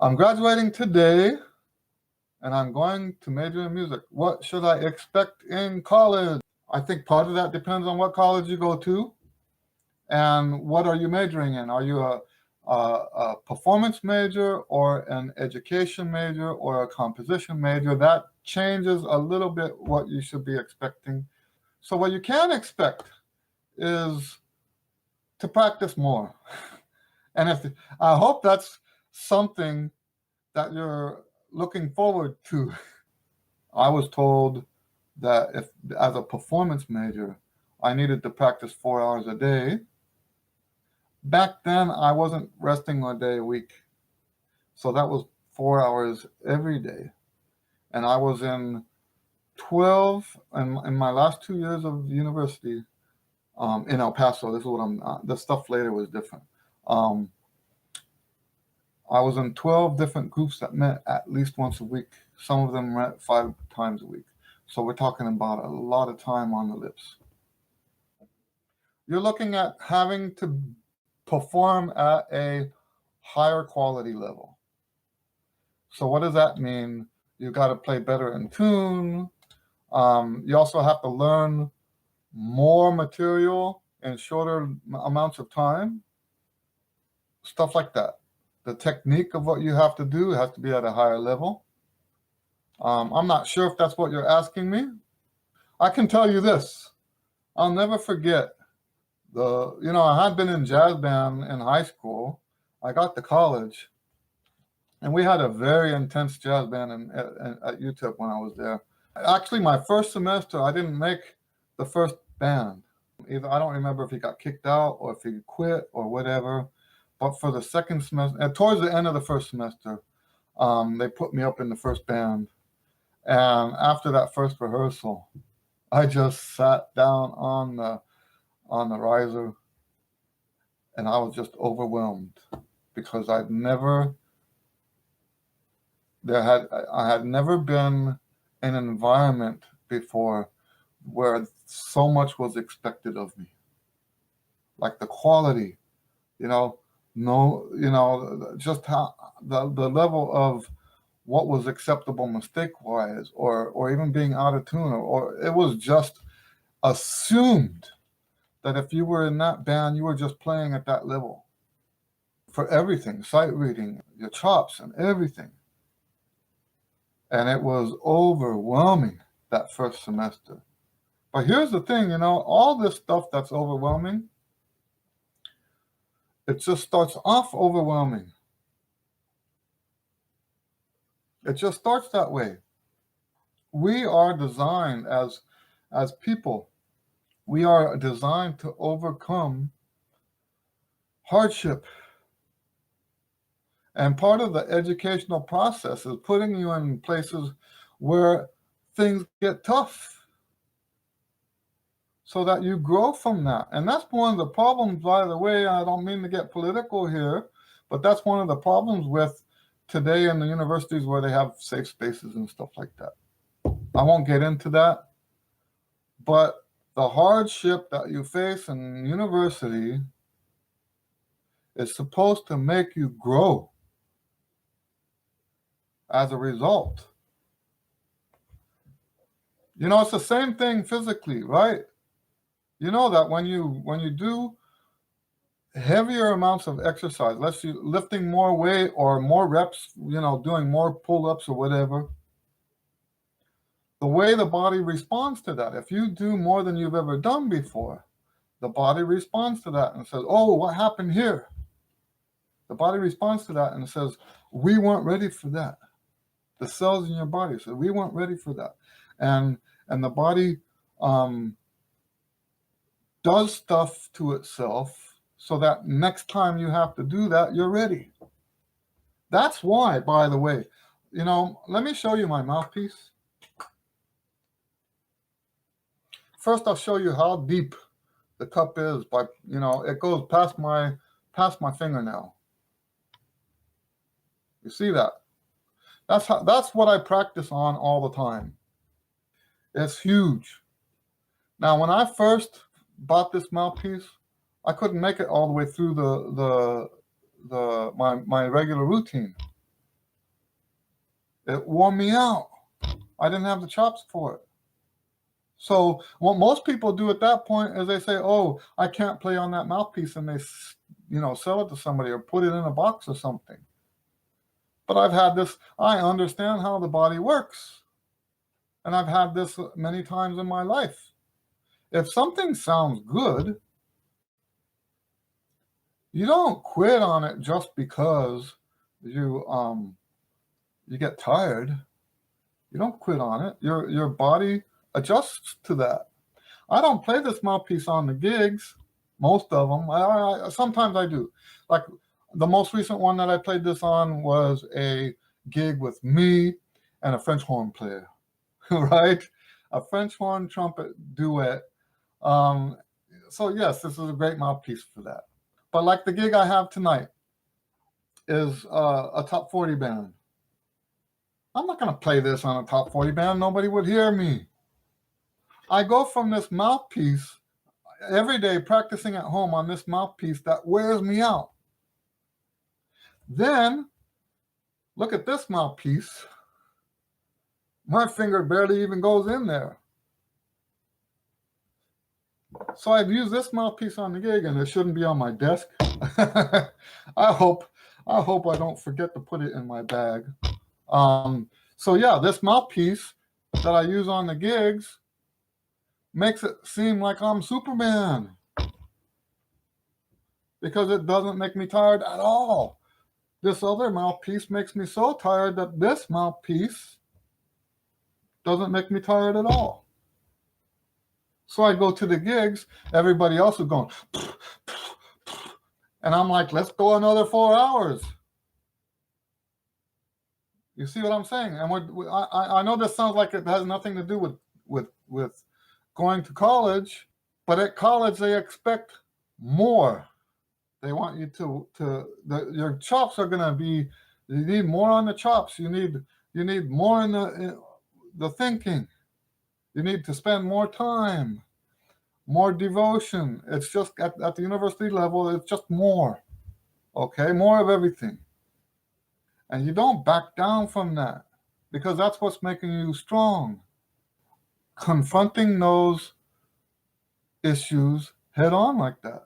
I'm graduating today and I'm going to major in music. What should I expect in college? I think part of that depends on what college you go to and what are you majoring in. Are you a performance major or an education major or a composition major? That changes a little bit what you should be expecting. So what you can expect is to practice more. And I hope that's something that you're looking forward to. I was told that if, as a performance major, I needed to practice 4 hours a day. Back then, I wasn't resting a day a week. So that was 4 hours every day. And I was in 12, in my last 2 years of university, in El Paso. This is what the stuff later was different. I was in 12 different groups that met at least once a week. Some of them met 5 times a week. So we're talking about a lot of time on the lips. You're looking at having to perform at a higher quality level. So what does that mean? You got to play better in tune. You also have to learn more material in shorter amounts of time. Stuff like that. The technique of what you have to do has to be at a higher level. I'm not sure if that's what you're asking me. I can tell you this. I'll never forget I had been in jazz band in high school. I got to college, and we had a very intense jazz band at UTEP when I was there. Actually, my first semester, I didn't make the first band. Either I don't remember if he got kicked out or if he quit or whatever. But for the second semester, and towards the end of the first semester, they put me up in the first band. And after that first rehearsal, I just sat down on the riser, and I was just overwhelmed because I had never been in an environment before where so much was expected of me. Like the quality, just how the level of what was acceptable mistake-wise or even being out of tune, or it was just assumed that if you were in that band, you were just playing at that level for everything, sight reading, your chops and everything. And it was overwhelming that first semester. But here's the thing, all this stuff that's overwhelming, it just starts off overwhelming. It just starts that way. We are designed as people, we are designed to overcome hardship. And part of the educational process is putting you in places where things get tough so that you grow from that. And that's one of the problems, by the way. I don't mean to get political here, but that's one of the problems with today in the universities where they have safe spaces and stuff like that. I won't get into that, but the hardship that you face in university is supposed to make you grow as a result. It's the same thing physically, right? You know that when you do heavier amounts of exercise, let's say lifting more weight or more reps, doing more pull-ups or whatever, the way the body responds to that, if you do more than you've ever done before, the body responds to that and says, oh, what happened here? The body responds to that and says, we weren't ready for that. The cells in your body say, we weren't ready for that. And the body does stuff to itself so that next time you have to do that, you're ready. That's why, by the way, let me show you my mouthpiece. First, I'll show you how deep the cup is by, it goes past my fingernail. You see that? That's what I practice on all the time. It's huge. Now, when I first bought this mouthpiece, I couldn't make it all the way through my regular routine. It wore me out. I didn't have the chops for it. So what most people do at that point is they say, oh, I can't play on that mouthpiece, and they, sell it to somebody or put it in a box or something. But I've had this, I understand how the body works. And I've had this many times in my life. If something sounds good, you don't quit on it just because you get tired. You don't quit on it. Your body adjusts to that. I don't play this mouthpiece on the gigs, most of them. Sometimes I do. Like the most recent one that I played this on was a gig with me and a French horn player, right? A French horn trumpet duet. So yes, this is a great mouthpiece for that. But like the gig I have tonight is a top 40 band. I'm not going to play this on a top 40 band. Nobody would hear me. I go from this mouthpiece every day practicing at home on this mouthpiece that wears me out. Then, look at this mouthpiece. My finger barely even goes in there. So I've used this mouthpiece on the gig, and it shouldn't be on my desk. I hope I don't forget to put it in my bag. So yeah, this mouthpiece that I use on the gigs makes it seem like I'm Superman, because it doesn't make me tired at all. This other mouthpiece makes me so tired that this mouthpiece doesn't make me tired at all. So I go to the gigs, everybody else is going, and I'm like, let's go another 4 hours. You see what I'm saying? And I know this sounds like it has nothing to do with going to college, but at college they expect more. They want you your chops are going to be, you need more on the chops. You need more in the thinking. You need to spend more time, more devotion. It's just at the university level, it's just more. Okay, more of everything. And you don't back down from that, because that's what's making you strong. Confronting those issues head on like that.